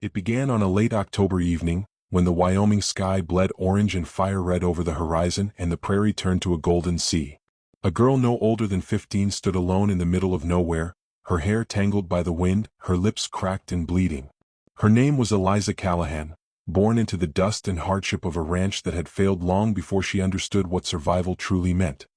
It began on a late October evening, when the Wyoming sky bled orange and fire-red over the horizon and the prairie turned to a golden sea. A girl no older than 15 stood alone in the middle of nowhere, her hair tangled by the wind, her lips cracked and bleeding. Her name was Eliza Callahan, born into the dust and hardship of a ranch that had failed long before she understood what survival truly meant.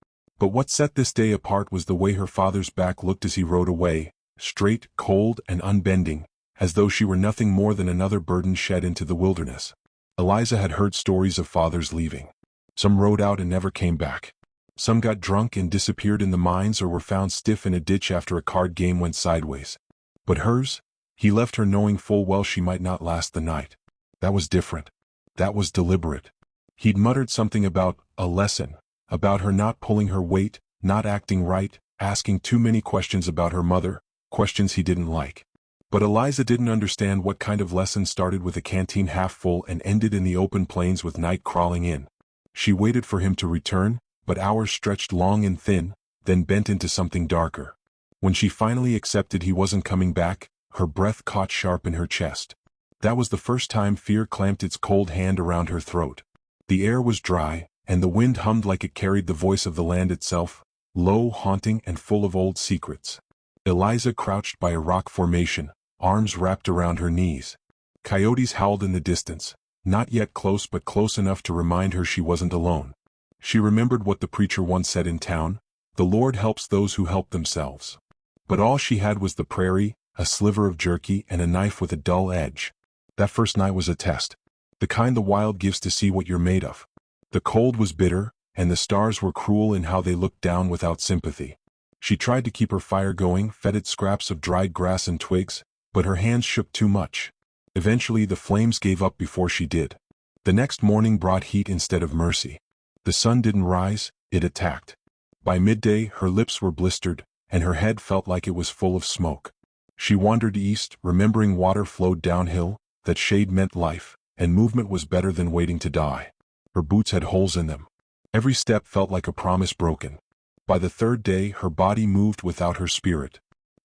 But what set this day apart was the way her father's back looked as he rode away, straight, cold, and unbending, as though she were nothing more than another burden shed into the wilderness. Eliza had heard stories of fathers leaving. Some rode out and never came back. Some got drunk and disappeared in the mines or were found stiff in a ditch after a card game went sideways. But hers? He left her knowing full well she might not last the night. That was different. That was deliberate. He'd muttered something about a lesson, about her not pulling her weight, not acting right, asking too many questions about her mother, questions he didn't like. But Eliza didn't understand what kind of lesson started with a canteen half full and ended in the open plains with night crawling in. She waited for him to return, but hours stretched long and thin, then bent into something darker. When she finally accepted he wasn't coming back, her breath caught sharp in her chest. That was the first time fear clamped its cold hand around her throat. The air was dry, and the wind hummed like it carried the voice of the land itself, low, haunting, and full of old secrets. Eliza crouched by a rock formation, arms wrapped around her knees. Coyotes howled in the distance, not yet close but close enough to remind her she wasn't alone. She remembered what the preacher once said in town, "The Lord helps those who help themselves." But all she had was the prairie, a sliver of jerky, and a knife with a dull edge. That first night was a test. The kind the wild gives to see what you're made of. The cold was bitter, and the stars were cruel in how they looked down without sympathy. She tried to keep her fire going, fed it scraps of dried grass and twigs, but her hands shook too much. Eventually the flames gave up before she did. The next morning brought heat instead of mercy. The sun didn't rise, it attacked. By midday her lips were blistered, and her head felt like it was full of smoke. She wandered east, remembering water flowed downhill, that shade meant life, and movement was better than waiting to die. Her boots had holes in them. Every step felt like a promise broken. By the third day her body moved without her spirit.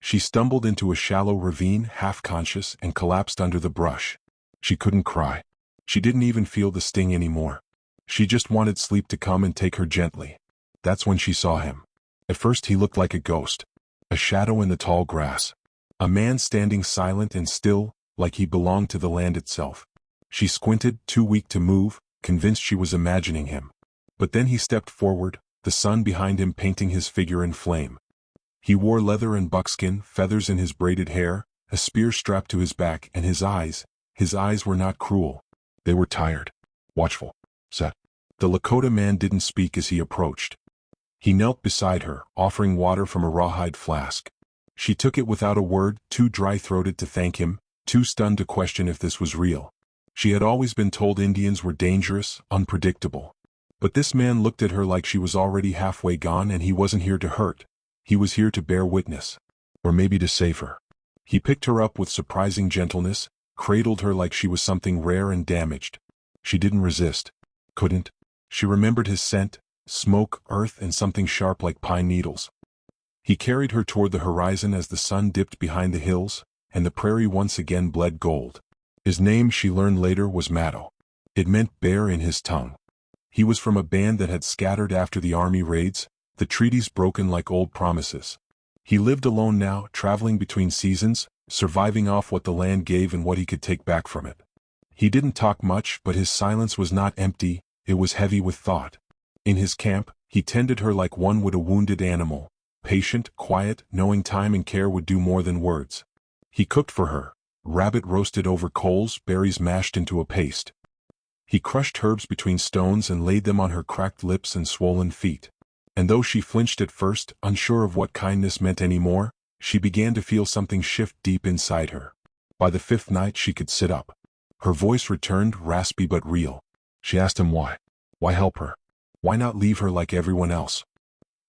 She stumbled into a shallow ravine, half-conscious, and collapsed under the brush. She couldn't cry. She didn't even feel the sting anymore. She just wanted sleep to come and take her gently. That's when she saw him. At first he looked like a ghost. A shadow in the tall grass. A man standing silent and still, like he belonged to the land itself. She squinted, too weak to move, convinced she was imagining him. But then he stepped forward, the sun behind him painting his figure in flame. He wore leather and buckskin, feathers in his braided hair, a spear strapped to his back, and his eyes were not cruel. They were tired, watchful, set. The Lakota man didn't speak as he approached. He knelt beside her, offering water from a rawhide flask. She took it without a word, too dry-throated to thank him, too stunned to question if this was real. She had always been told Indians were dangerous, unpredictable. But this man looked at her like she was already halfway gone, and he wasn't here to hurt. He was here to bear witness. Or maybe to save her. He picked her up with surprising gentleness, cradled her like she was something rare and damaged. She didn't resist. Couldn't. She remembered his scent, smoke, earth, and something sharp like pine needles. He carried her toward the horizon as the sun dipped behind the hills, and the prairie once again bled gold. His name, she learned later, was Matto. It meant bear in his tongue. He was from a band that had scattered after the army raids, the treaties broken like old promises. He lived alone now, traveling between seasons, surviving off what the land gave and what he could take back from it. He didn't talk much, but his silence was not empty, it was heavy with thought. In his camp, he tended her like one would a wounded animal, patient, quiet, knowing time and care would do more than words. He cooked for her, rabbit roasted over coals, berries mashed into a paste. He crushed herbs between stones and laid them on her cracked lips and swollen feet. And though she flinched at first, unsure of what kindness meant anymore, she began to feel something shift deep inside her. By the fifth night she could sit up. Her voice returned, raspy but real. She asked him why. Why help her? Why not leave her like everyone else?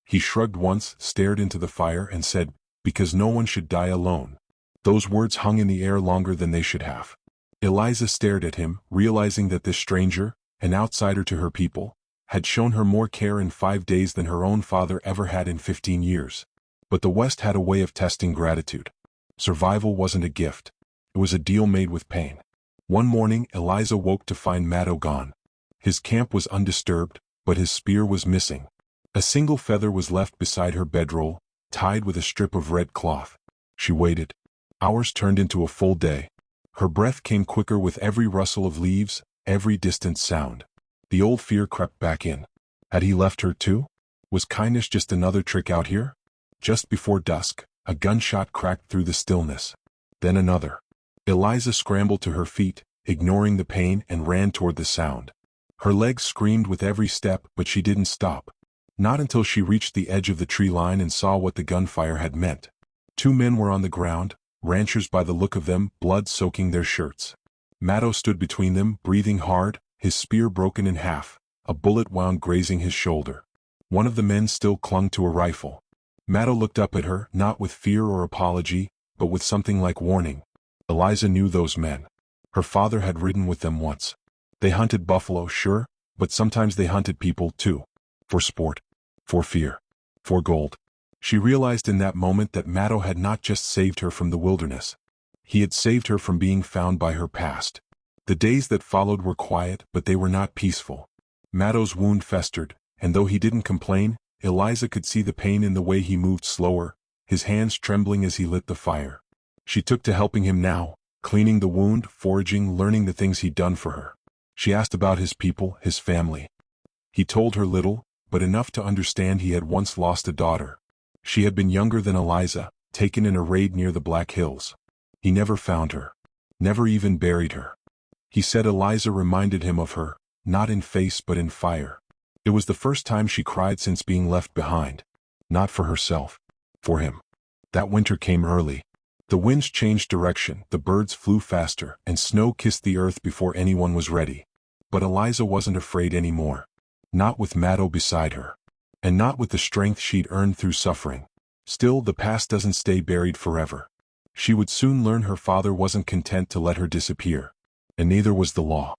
He shrugged once, stared into the fire, and said, "Because no one should die alone." Those words hung in the air longer than they should have. Eliza stared at him, realizing that this stranger, an outsider to her people, had shown her more care in 5 days than her own father ever had in 15 years. But the West had a way of testing gratitude. Survival wasn't a gift. It was a deal made with pain. One morning, Eliza woke to find Maddo gone. His camp was undisturbed, but his spear was missing. A single feather was left beside her bedroll, tied with a strip of red cloth. She waited. Hours turned into a full day. Her breath came quicker with every rustle of leaves, every distant sound. The old fear crept back in. Had he left her too? Was kindness just another trick out here? Just before dusk, a gunshot cracked through the stillness. Then another. Eliza scrambled to her feet, ignoring the pain, and ran toward the sound. Her legs screamed with every step, but she didn't stop. Not until she reached the edge of the tree line and saw what the gunfire had meant. 2 men were on the ground, ranchers by the look of them, blood soaking their shirts. Maddo stood between them, breathing hard, his spear broken in half, a bullet wound grazing his shoulder. One of the men still clung to a rifle. Maddo looked up at her, not with fear or apology, but with something like warning. Eliza knew those men. Her father had ridden with them once. They hunted buffalo, sure, but sometimes they hunted people too. For sport. For fear. For gold. She realized in that moment that Maddo had not just saved her from the wilderness. He had saved her from being found by her past. The days that followed were quiet, but they were not peaceful. Maddo's wound festered, and though he didn't complain, Eliza could see the pain in the way he moved slower, his hands trembling as he lit the fire. She took to helping him now, cleaning the wound, foraging, learning the things he'd done for her. She asked about his people, his family. He told her little, but enough to understand he had once lost a daughter. She had been younger than Eliza, taken in a raid near the Black Hills. He never found her. Never even buried her. He said Eliza reminded him of her, not in face but in fire. It was the first time she cried since being left behind. Not for herself. For him. That winter came early. The winds changed direction, the birds flew faster, and snow kissed the earth before anyone was ready. But Eliza wasn't afraid anymore. Not with Maddo beside her. And not with the strength she'd earned through suffering. Still, the past doesn't stay buried forever. She would soon learn her father wasn't content to let her disappear. And neither was the law.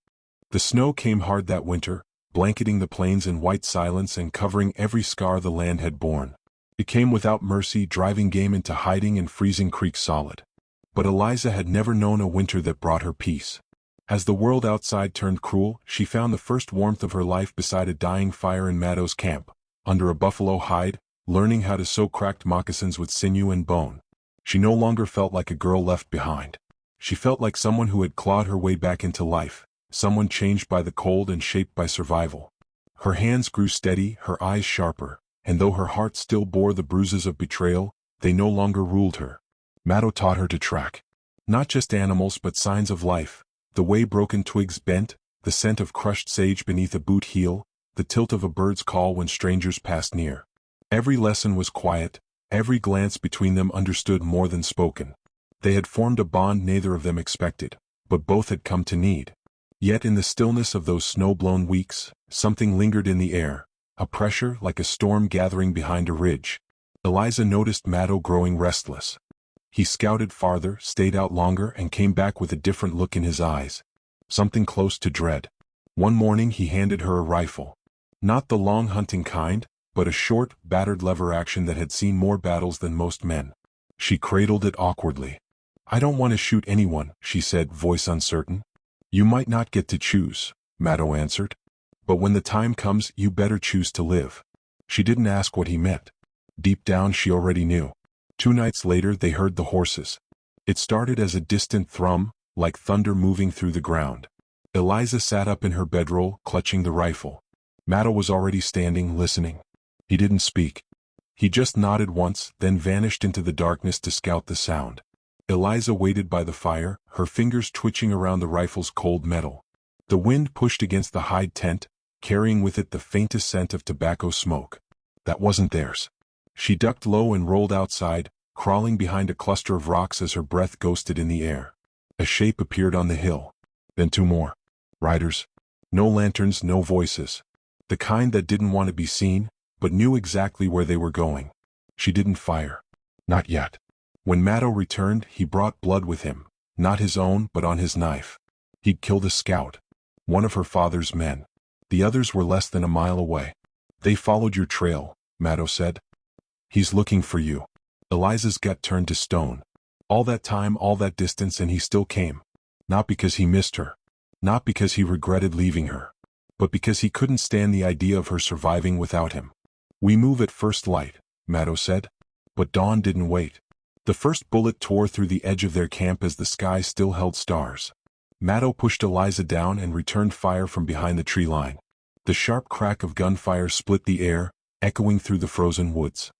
The snow came hard that winter, blanketing the plains in white silence and covering every scar the land had borne. It came without mercy, driving game into hiding and freezing creeks solid. But Eliza had never known a winter that brought her peace. As the world outside turned cruel, she found the first warmth of her life beside a dying fire in Maddo's camp, under a buffalo hide, learning how to sew cracked moccasins with sinew and bone. She no longer felt like a girl left behind. She felt like someone who had clawed her way back into life, someone changed by the cold and shaped by survival. Her hands grew steady, her eyes sharper, and though her heart still bore the bruises of betrayal, they no longer ruled her. Maddo taught her to track. Not just animals but signs of life, the way broken twigs bent, the scent of crushed sage beneath a boot heel, the tilt of a bird's call when strangers passed near. Every lesson was quiet, every glance between them understood more than spoken. They had formed a bond neither of them expected, but both had come to need. Yet in the stillness of those snow-blown weeks, something lingered in the air, a pressure like a storm gathering behind a ridge. Eliza noticed Maddo growing restless. He scouted farther, stayed out longer, and came back with a different look in his eyes. Something close to dread. One morning he handed her a rifle. Not the long hunting kind, but a short, battered lever-action that had seen more battles than most men. She cradled it awkwardly. "I don't want to shoot anyone," she said, voice uncertain. "You might not get to choose," Maddo answered. "But when the time comes, you better choose to live." She didn't ask what he meant. Deep down she already knew. 2 nights later they heard the horses. It started as a distant thrum, like thunder moving through the ground. Eliza sat up in her bedroll, clutching the rifle. Maddo was already standing, listening. He didn't speak. He just nodded once, then vanished into the darkness to scout the sound. Eliza waited by the fire, her fingers twitching around the rifle's cold metal. The wind pushed against the hide tent, carrying with it the faintest scent of tobacco smoke. That wasn't theirs. She ducked low and rolled outside, crawling behind a cluster of rocks as her breath ghosted in the air. A shape appeared on the hill. Then 2 more. Riders. No lanterns, no voices. The kind that didn't want to be seen, but knew exactly where they were going. She didn't fire. Not yet. When Maddo returned, he brought blood with him, not his own but on his knife. He'd killed a scout. One of her father's men. The others were less than a mile away. "They followed your trail," Maddo said. "He's looking for you." Eliza's gut turned to stone. All that time, all that distance, and he still came. Not because he missed her. Not because he regretted leaving her. But because he couldn't stand the idea of her surviving without him. "We move at first light," Maddo said. But dawn didn't wait. The first bullet tore through the edge of their camp as the sky still held stars. Maddo pushed Eliza down and returned fire from behind the tree line. The sharp crack of gunfire split the air, echoing through the frozen woods.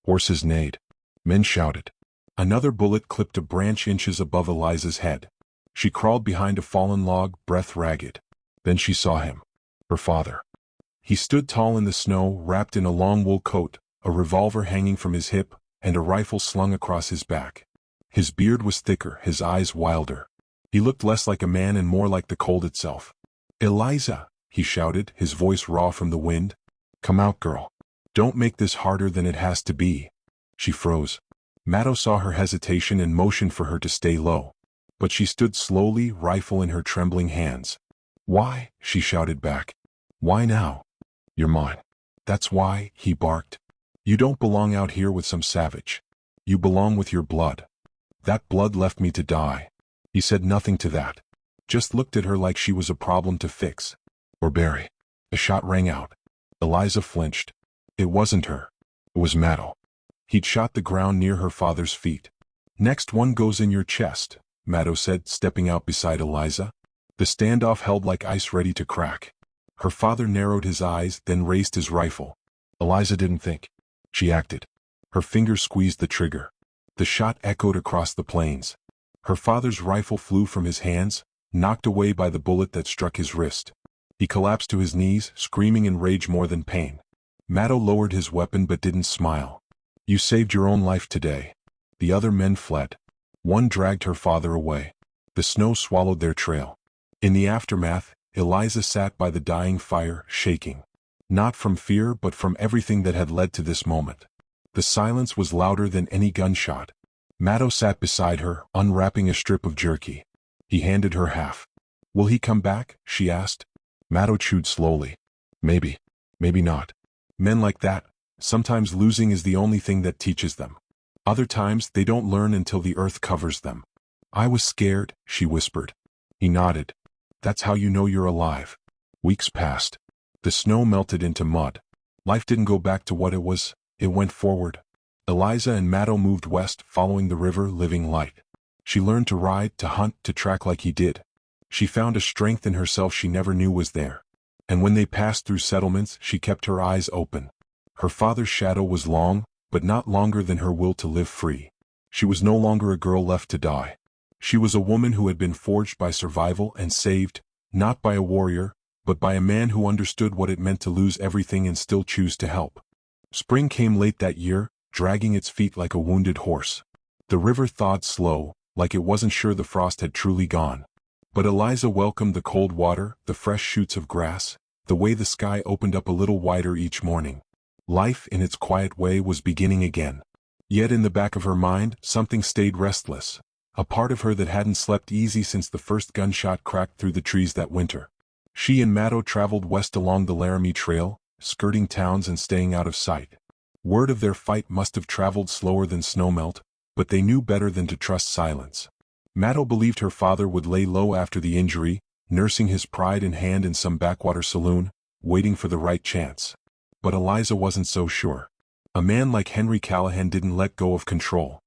Horses neighed. Men shouted. Another bullet clipped a branch inches above Eliza's head. She crawled behind a fallen log, breath ragged. Then she saw him. Her father. He stood tall in the snow, wrapped in a long wool coat, a revolver hanging from his hip, and a rifle slung across his back. His beard was thicker, his eyes wilder. He looked less like a man and more like the cold itself. "Eliza," he shouted, his voice raw from the wind. "Come out, girl. Don't make this harder than it has to be." She froze. Maddo saw her hesitation and motioned for her to stay low. But she stood slowly, rifle in her trembling hands. "Why?" she shouted back. "Why now?" "You're mine. That's why," he barked. "You don't belong out here with some savage. You belong with your blood. That blood left me to die." He said nothing to that. Just looked at her like she was a problem to fix. Or bury. A shot rang out. Eliza flinched. It wasn't her. It was Maddo. He'd shot the ground near her father's feet. "Next one goes in your chest," Maddo said, stepping out beside Eliza. The standoff held like ice ready to crack. Her father narrowed his eyes, then raised his rifle. Eliza didn't think. She acted. Her fingers squeezed the trigger. The shot echoed across the plains. Her father's rifle flew from his hands, knocked away by the bullet that struck his wrist. He collapsed to his knees, screaming in rage more than pain. Maddo lowered his weapon but didn't smile. "You saved your own life today." The other men fled. One dragged her father away. The snow swallowed their trail. In the aftermath, Eliza sat by the dying fire, shaking. Not from fear but from everything that had led to this moment. The silence was louder than any gunshot. Maddo sat beside her, unwrapping a strip of jerky. He handed her half. "Will he come back?" she asked. Maddo chewed slowly. "Maybe. Maybe not. Men like that, sometimes losing is the only thing that teaches them. Other times they don't learn until the earth covers them." "I was scared," she whispered. He nodded. "That's how you know you're alive." Weeks passed. The snow melted into mud. Life didn't go back to what it was, it went forward. Eliza and Maddo moved west, following the river, living light. She learned to ride, to hunt, to track like he did. She found a strength in herself she never knew was there. And when they passed through settlements, she kept her eyes open. Her father's shadow was long, but not longer than her will to live free. She was no longer a girl left to die. She was a woman who had been forged by survival and saved, not by a warrior, but by a man who understood what it meant to lose everything and still choose to help. Spring came late that year, dragging its feet like a wounded horse. The river thawed slow, like it wasn't sure the frost had truly gone. But Eliza welcomed the cold water, the fresh shoots of grass, the way the sky opened up a little wider each morning. Life, in its quiet way, was beginning again. Yet in the back of her mind, something stayed restless. A part of her that hadn't slept easy since the first gunshot cracked through the trees that winter. She and Maddo traveled west along the Laramie Trail, skirting towns and staying out of sight. Word of their fight must have traveled slower than snowmelt, but they knew better than to trust silence. Maddo believed her father would lay low after the injury, nursing his pride in hand in some backwater saloon, waiting for the right chance. But Eliza wasn't so sure. A man like Henry Callahan didn't let go of control.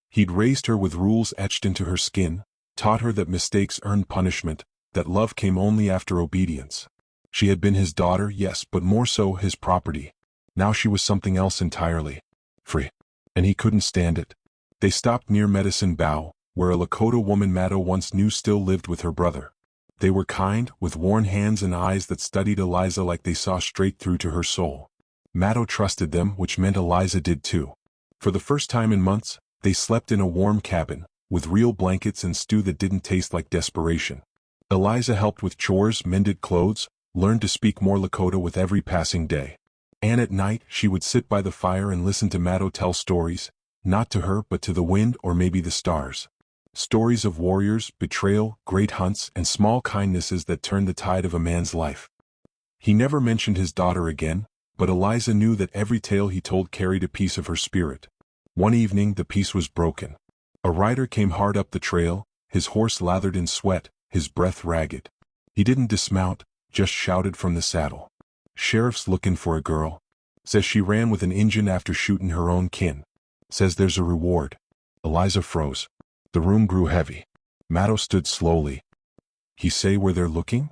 He'd raised her with rules etched into her skin, taught her that mistakes earned punishment, that love came only after obedience. She had been his daughter, yes, but more so his property. Now she was something else entirely. Free. And he couldn't stand it. They stopped near Medicine Bow, where a Lakota woman Maddo once knew still lived with her brother. They were kind, with worn hands and eyes that studied Eliza like they saw straight through to her soul. Maddo trusted them, which meant Eliza did too. For the first time in months, they slept in a warm cabin, with real blankets and stew that didn't taste like desperation. Eliza helped with chores, mended clothes, learned to speak more Lakota with every passing day. And at night, she would sit by the fire and listen to Maddo tell stories, not to her but to the wind or maybe the stars. Stories of warriors, betrayal, great hunts, and small kindnesses that turned the tide of a man's life. He never mentioned his daughter again, but Eliza knew that every tale he told carried a piece of her spirit. One evening the piece was broken. A rider came hard up the trail, his horse lathered in sweat, his breath ragged. He didn't dismount, just shouted from the saddle. "Sheriff's looking for a girl. Says she ran with an Injun after shooting her own kin. Says there's a reward." Eliza froze. The room grew heavy. Maddow stood slowly. "He say where they're looking?"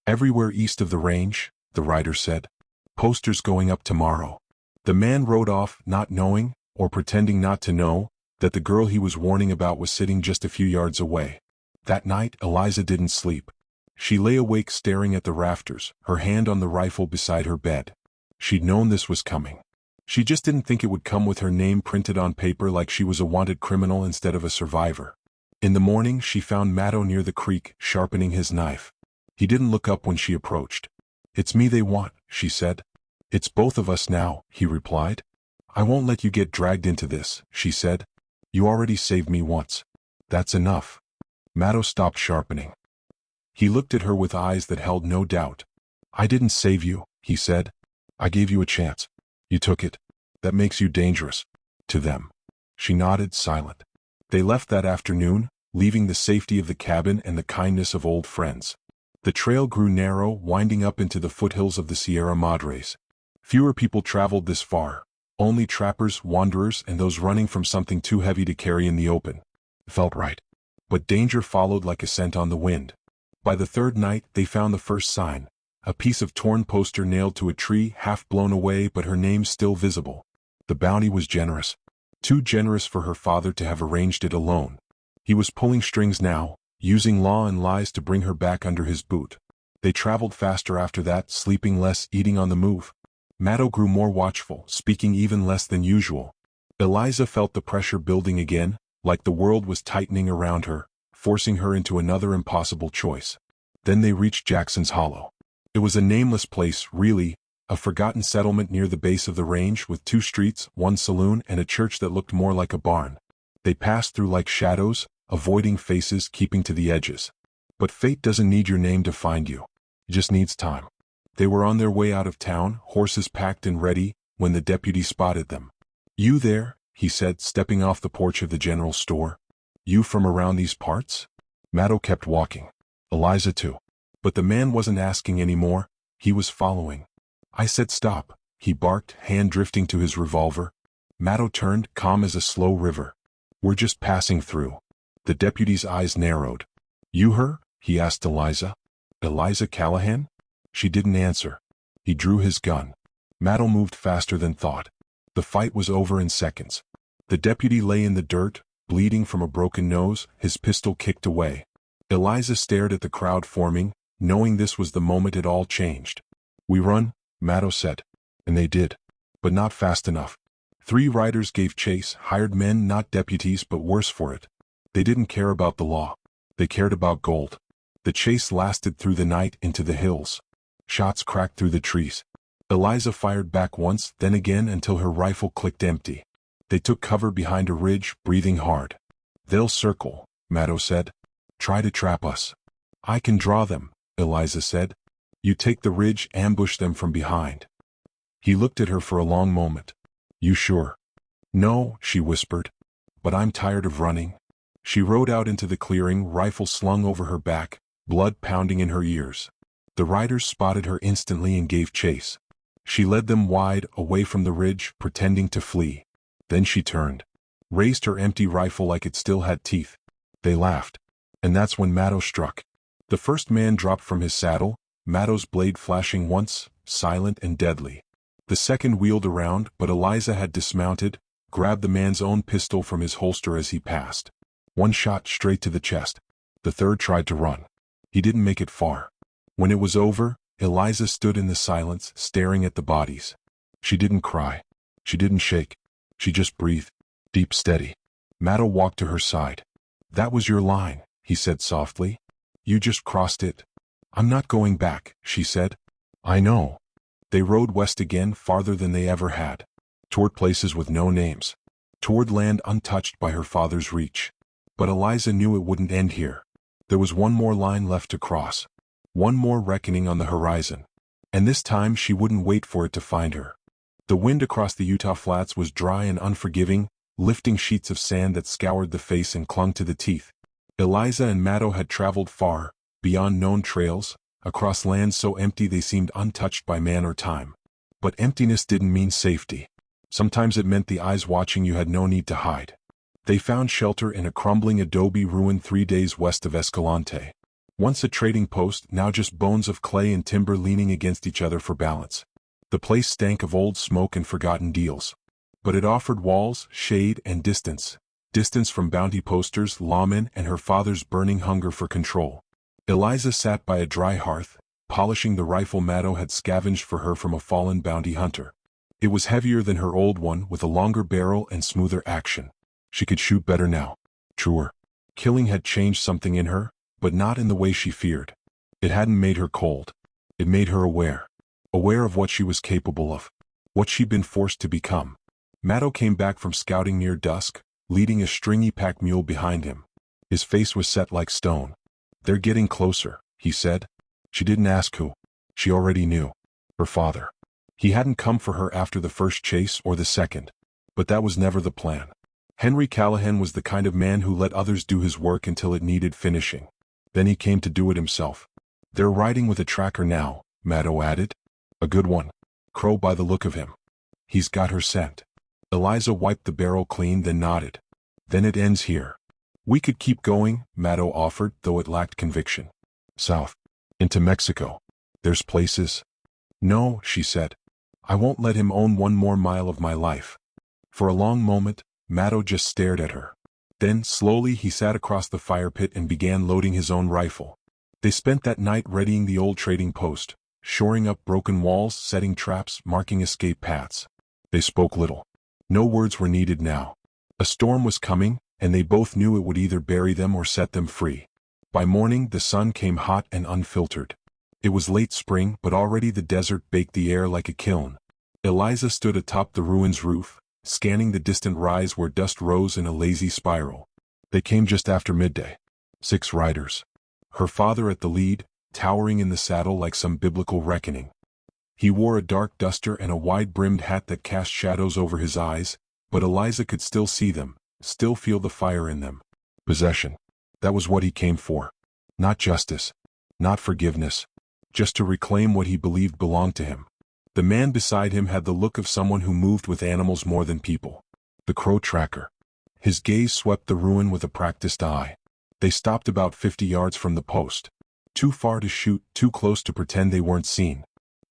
"Everywhere east of the range," the rider said. "Posters going up tomorrow." The man rode off, not knowing, or pretending not to know, that the girl he was warning about was sitting just a few yards away. That night, Eliza didn't sleep. She lay awake staring at the rafters, her hand on the rifle beside her bed. She'd known this was coming. She just didn't think it would come with her name printed on paper like she was a wanted criminal instead of a survivor. In the morning, she found Maddow near the creek, sharpening his knife. He didn't look up when she approached. "It's me they want," she said. "It's both of us now," he replied. "I won't let you get dragged into this," she said. "You already saved me once. That's enough." Maddow stopped sharpening. He looked at her with eyes that held no doubt. "I didn't save you," he said. "I gave you a chance. You took it. That makes you dangerous. To them." She nodded, silent. They left that afternoon, leaving the safety of the cabin and the kindness of old friends. The trail grew narrow, winding up into the foothills of the Sierra Madres. Fewer people traveled this far. Only trappers, wanderers, and those running from something too heavy to carry in the open. It felt right. But danger followed like a scent on the wind. By the third night, they found the first sign. A piece of torn poster nailed to a tree, half blown away but her name still visible. The bounty was generous. Too generous for her father to have arranged it alone. He was pulling strings now, using law and lies to bring her back under his boot. They traveled faster after that, sleeping less, eating on the move. Maddow grew more watchful, speaking even less than usual. Eliza felt the pressure building again, like the world was tightening around her, forcing her into another impossible choice. Then they reached Jackson's Hollow. It was a nameless place, really, a forgotten settlement near the base of the range with 2 streets, 1 saloon, and a church that looked more like a barn. They passed through like shadows, avoiding faces, keeping to the edges. But fate doesn't need your name to find you. It just needs time. They were on their way out of town, horses packed and ready, when the deputy spotted them. "You there?" he said, stepping off the porch of the general store. "You from around these parts?" Maddow kept walking. Eliza too. But the man wasn't asking anymore, he was following. "I said stop," he barked, hand drifting to his revolver. Maddow turned, calm as a slow river. "We're just passing through." The deputy's eyes narrowed. "You her?" he asked Eliza. "Eliza Callahan?" She didn't answer. He drew his gun. Maddow moved faster than thought. The fight was over in seconds. The deputy lay in the dirt, bleeding from a broken nose, his pistol kicked away. Eliza stared at the crowd forming, knowing this was the moment it all changed. "We run," Maddow said. And they did. But not fast enough. 3 riders gave chase, hired men, not deputies, but worse for it. They didn't care about the law. They cared about gold. The chase lasted through the night into the hills. Shots cracked through the trees. Eliza fired back once, then again until her rifle clicked empty. They took cover behind a ridge, breathing hard. "They'll circle," Maddow said. "Try to trap us." "I can draw them," Eliza said. "You take the ridge, ambush them from behind." He looked at her for a long moment. "You sure?" "No," she whispered. "But I'm tired of running." She rode out into the clearing, rifle slung over her back, blood pounding in her ears. The riders spotted her instantly and gave chase. She led them wide, away from the ridge, pretending to flee. Then she turned, raised her empty rifle like it still had teeth. They laughed. And that's when Maddow struck. The first man dropped from his saddle, Maddow's blade flashing once, silent and deadly. The second wheeled around, but Eliza had dismounted, grabbed the man's own pistol from his holster as he passed. One shot straight to the chest. The third tried to run. He didn't make it far. When it was over, Eliza stood in the silence, staring at the bodies. She didn't cry. She didn't shake. She just breathed, deep, steady. Maddow walked to her side. "That was your line," he said softly. "You just crossed it." "I'm not going back," she said. "I know." They rode west again, farther than they ever had. Toward places with no names. Toward land untouched by her father's reach. But Eliza knew it wouldn't end here. There was one more line left to cross. One more reckoning on the horizon. And this time she wouldn't wait for it to find her. The wind across the Utah flats was dry and unforgiving, lifting sheets of sand that scoured the face and clung to the teeth. Eliza and Maddo had traveled far, beyond known trails, across lands so empty they seemed untouched by man or time. But emptiness didn't mean safety. Sometimes it meant the eyes watching you had no need to hide. They found shelter in a crumbling adobe ruin 3 days west of Escalante. Once a trading post, now just bones of clay and timber leaning against each other for balance. The place stank of old smoke and forgotten deals. But it offered walls, shade, and distance. Distance from bounty posters, lawmen, and her father's burning hunger for control. Eliza sat by a dry hearth, polishing the rifle Maddo had scavenged for her from a fallen bounty hunter. It was heavier than her old one, with a longer barrel and smoother action. She could shoot better now. Truer. Killing had changed something in her, but not in the way she feared. It hadn't made her cold. It made her aware. Aware of what she was capable of. What she'd been forced to become. Maddo came back from scouting near dusk, leading a stringy pack mule behind him. His face was set like stone. "They're getting closer," he said. She didn't ask who. She already knew. Her father. He hadn't come for her after the first chase or the second. But that was never the plan. Henry Callahan was the kind of man who let others do his work until it needed finishing. Then he came to do it himself. "They're riding with a tracker now," Maddo added. "A good one. Crow by the look of him. He's got her scent." Eliza wiped the barrel clean, then nodded. "Then it ends here." "We could keep going," Maddo offered, though it lacked conviction. "South. Into Mexico. There's places." "No," she said. "I won't let him own one more mile of my life." For a long moment, Maddo just stared at her. Then, slowly, he sat across the fire pit and began loading his own rifle. They spent that night readying the old trading post, shoring up broken walls, setting traps, marking escape paths. They spoke little. No words were needed now. A storm was coming, and they both knew it would either bury them or set them free. By morning, the sun came hot and unfiltered. It was late spring, but already the desert baked the air like a kiln. Eliza stood atop the ruin's roof, scanning the distant rise where dust rose in a lazy spiral. They came just after midday. 6 riders. Her father at the lead, towering in the saddle like some biblical reckoning. He wore a dark duster and a wide-brimmed hat that cast shadows over his eyes, but Eliza could still see them, still feel the fire in them. Possession. That was what he came for. Not justice. Not forgiveness. Just to reclaim what he believed belonged to him. The man beside him had the look of someone who moved with animals more than people. The crow tracker. His gaze swept the ruin with a practiced eye. They stopped about 50 yards from the post. Too far to shoot, too close to pretend they weren't seen.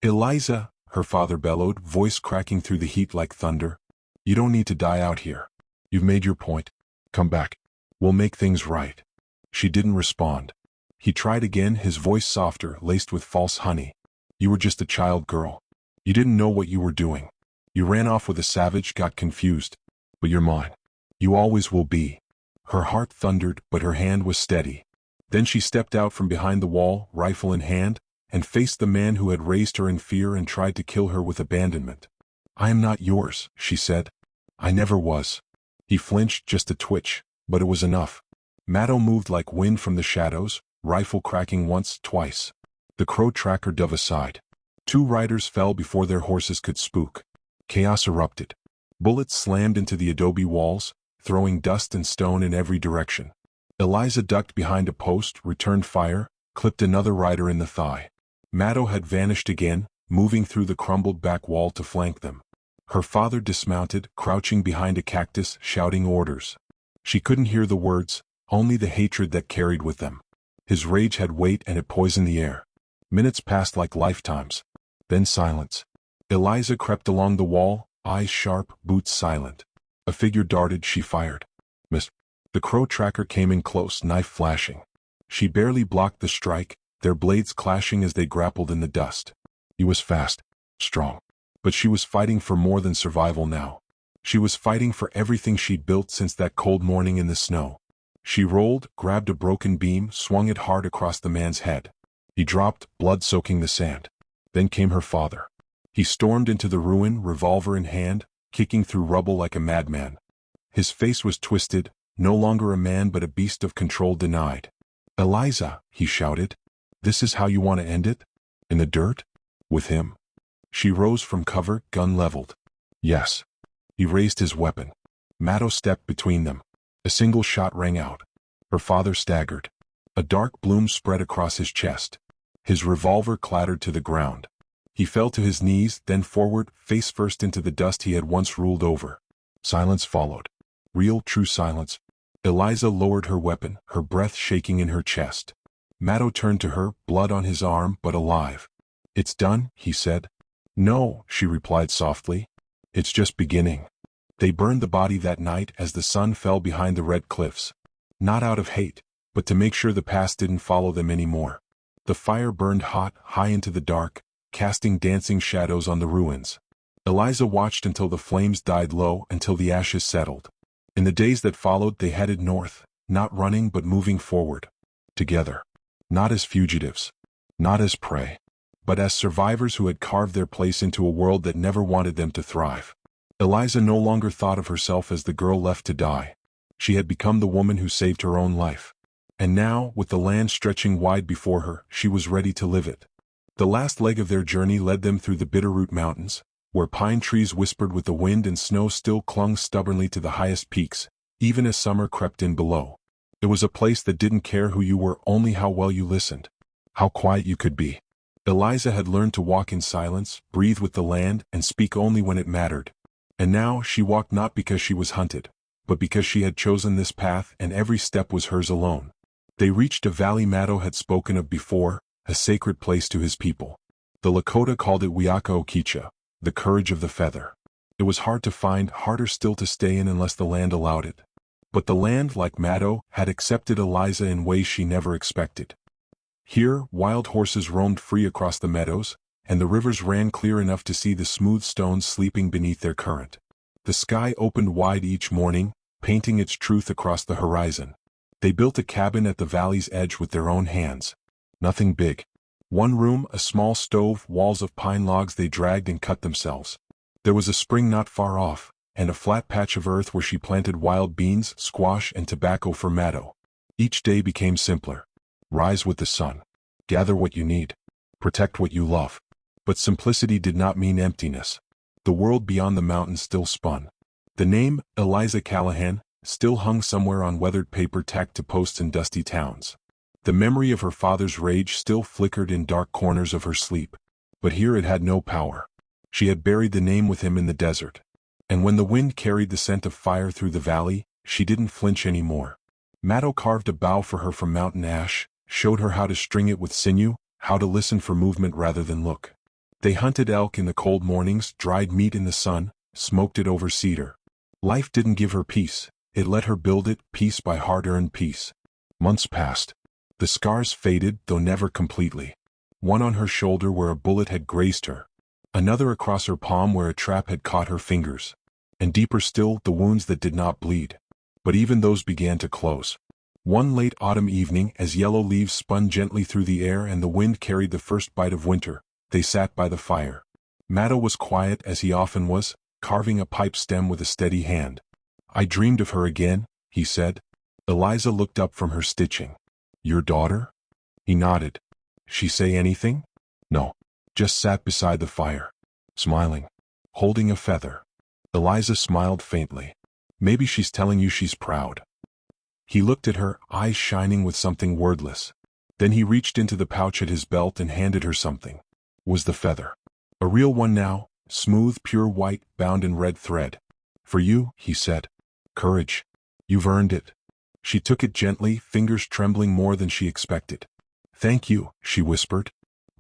"Eliza," her father bellowed, voice cracking through the heat like thunder. "You don't need to die out here. You've made your point. Come back. We'll make things right." She didn't respond. He tried again, his voice softer, laced with false honey. "You were just a child girl. You didn't know what you were doing. You ran off with a savage, got confused. But you're mine. You always will be." Her heart thundered, but her hand was steady. Then she stepped out from behind the wall, rifle in hand, and faced the man who had raised her in fear and tried to kill her with abandonment. "I am not yours," she said. "I never was." He flinched, just a twitch, but it was enough. Maddo moved like wind from the shadows, rifle cracking once, twice. The crow tracker dove aside. 2 riders fell before their horses could spook. Chaos erupted. Bullets slammed into the adobe walls, throwing dust and stone in every direction. Eliza ducked behind a post, returned fire, clipped another rider in the thigh. Maddo had vanished again, moving through the crumbled back wall to flank them. Her father dismounted, crouching behind a cactus, shouting orders. She couldn't hear the words, only the hatred that carried with them. His rage had weight and it poisoned the air. Minutes passed like lifetimes. Then silence. Eliza crept along the wall, eyes sharp, boots silent. A figure darted, she fired. Missed. The crow tracker came in close, knife flashing. She barely blocked the strike, their blades clashing as they grappled in the dust. He was fast, strong. But she was fighting for more than survival now. She was fighting for everything she'd built since that cold morning in the snow. She rolled, grabbed a broken beam, swung it hard across the man's head. He dropped, blood soaking the sand. Then came her father. He stormed into the ruin, revolver in hand, kicking through rubble like a madman. His face was twisted, no longer a man but a beast of control denied. "Eliza," he shouted. "This is how you want to end it? In the dirt? With him?" She rose from cover, gun leveled. "Yes." He raised his weapon. Maddo stepped between them. A single shot rang out. Her father staggered. A dark bloom spread across his chest. His revolver clattered to the ground. He fell to his knees, then forward, face first into the dust he had once ruled over. Silence followed. Real, true silence. Eliza lowered her weapon, her breath shaking in her chest. Maddo turned to her, blood on his arm, but alive. "It's done," he said. "No," she replied softly. "It's just beginning." They burned the body that night as the sun fell behind the red cliffs. Not out of hate, but to make sure the past didn't follow them anymore. The fire burned hot, high into the dark, casting dancing shadows on the ruins. Eliza watched until the flames died low, until the ashes settled. In the days that followed, they headed north, not running but moving forward. Together. Not as fugitives. Not as prey. But as survivors who had carved their place into a world that never wanted them to thrive. Eliza no longer thought of herself as the girl left to die. She had become the woman who saved her own life. And now, with the land stretching wide before her, she was ready to live it. The last leg of their journey led them through the Bitterroot Mountains, where pine trees whispered with the wind and snow still clung stubbornly to the highest peaks, even as summer crept in below. It was a place that didn't care who you were, only how well you listened, how quiet you could be. Eliza had learned to walk in silence, breathe with the land, and speak only when it mattered. And now she walked not because she was hunted, but because she had chosen this path, and every step was hers alone. They reached a valley Maddo had spoken of before, a sacred place to his people. The Lakota called it Wiaka-Okicha, the courage of the feather. It was hard to find, harder still to stay in unless the land allowed it. But the land, like Maddo, had accepted Eliza in ways she never expected. Here, wild horses roamed free across the meadows, and the rivers ran clear enough to see the smooth stones sleeping beneath their current. The sky opened wide each morning, painting its truth across the horizon. They built a cabin at the valley's edge with their own hands. Nothing big. One room, a small stove, walls of pine logs they dragged and cut themselves. There was a spring not far off, and a flat patch of earth where she planted wild beans, squash, and tobacco for Maddo. Each day became simpler. Rise with the sun. Gather what you need. Protect what you love. But simplicity did not mean emptiness. The world beyond the mountains still spun. The name, Eliza Callahan, still hung somewhere on weathered paper tacked to posts in dusty towns. The memory of her father's rage still flickered in dark corners of her sleep. But here it had no power. She had buried the name with him in the desert. And when the wind carried the scent of fire through the valley, she didn't flinch anymore. Maddo carved a bow for her from mountain ash, showed her how to string it with sinew, how to listen for movement rather than look. They hunted elk in the cold mornings, dried meat in the sun, smoked it over cedar. Life didn't give her peace, it let her build it, piece by hard-earned piece. Months passed. The scars faded, though never completely. One on her shoulder where a bullet had grazed her. Another across her palm where a trap had caught her fingers. And deeper still, the wounds that did not bleed. But even those began to close. One late autumn evening, as yellow leaves spun gently through the air and the wind carried the first bite of winter, they sat by the fire. Maddo was quiet as he often was, carving a pipe stem with a steady hand. "I dreamed of her again," he said. Eliza looked up from her stitching. "Your daughter?" He nodded. "She say anything?" "No. Just sat beside the fire. Smiling. Holding a feather." Eliza smiled faintly. "Maybe she's telling you she's proud." He looked at her, eyes shining with something wordless. Then he reached into the pouch at his belt and handed her something. Was the feather. A real one now, smooth, pure white, bound in red thread. "For you," he said. "Courage. You've earned it." She took it gently, fingers trembling more than she expected. "Thank you," she whispered.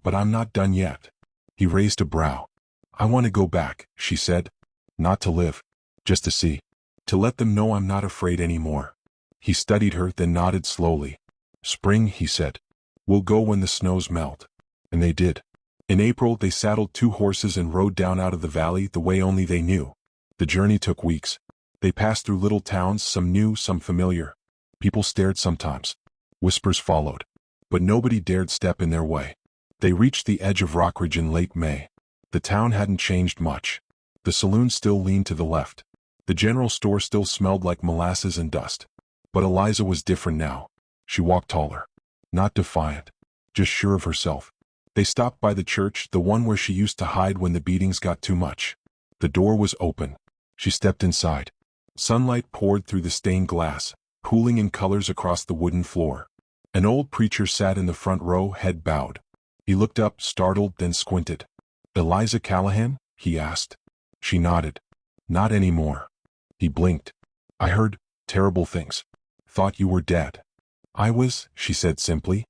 "But I'm not done yet." He raised a brow. "I want to go back," she said. "Not to live. Just to see. To let them know I'm not afraid anymore." He studied her, then nodded slowly. "Spring," he said. "We'll go when the snows melt." And they did. In April, they saddled 2 horses and rode down out of the valley the way only they knew. The journey took weeks. They passed through little towns, some new, some familiar. People stared sometimes. Whispers followed. But nobody dared step in their way. They reached the edge of Rockridge in late May. The town hadn't changed much. The saloon still leaned to the left. The general store still smelled like molasses and dust. But Eliza was different now. She walked taller. Not defiant. Just sure of herself. They stopped by the church, the one where she used to hide when the beatings got too much. The door was open. She stepped inside. Sunlight poured through the stained glass, pooling in colors across the wooden floor. An old preacher sat in the front row, head bowed. He looked up, startled, then squinted. "Eliza Callahan?" he asked. She nodded. "Not anymore." He blinked. "I heard terrible things. Thought you were dead." "I was," she said simply.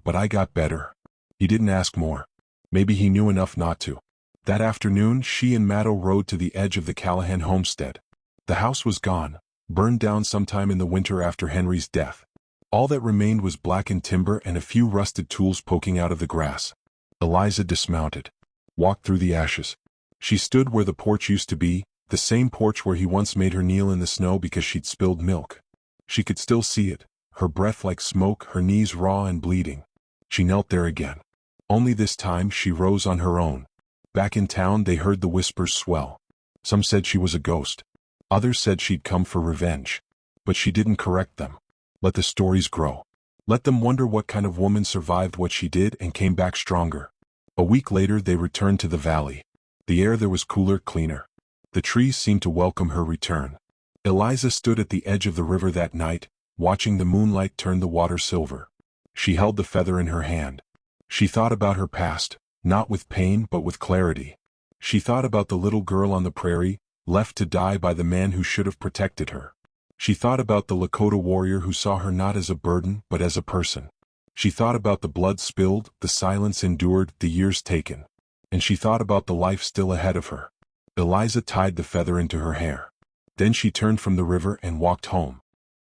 "But I got better." He didn't ask more. Maybe he knew enough not to. That afternoon, she and Maddo rode to the edge of the Callahan homestead. The house was gone, burned down sometime in the winter after Henry's death. All that remained was blackened timber and a few rusted tools poking out of the grass. Eliza dismounted, walked through the ashes. She stood where the porch used to be, the same porch where he once made her kneel in the snow because she'd spilled milk. She could still see it, her breath like smoke, her knees raw and bleeding. She knelt there again. Only this time she rose on her own. Back in town they heard the whispers swell. Some said she was a ghost. Others said she'd come for revenge. But she didn't correct them. Let the stories grow. Let them wonder what kind of woman survived what she did and came back stronger. A week later they returned to the valley. The air there was cooler, cleaner. The trees seemed to welcome her return. Eliza stood at the edge of the river that night, watching the moonlight turn the water silver. She held the feather in her hand. She thought about her past, not with pain but with clarity. She thought about the little girl on the prairie, left to die by the man who should have protected her. She thought about the Lakota warrior who saw her not as a burden but as a person. She thought about the blood spilled, the silence endured, the years taken. And she thought about the life still ahead of her. Eliza tied the feather into her hair. Then she turned from the river and walked home.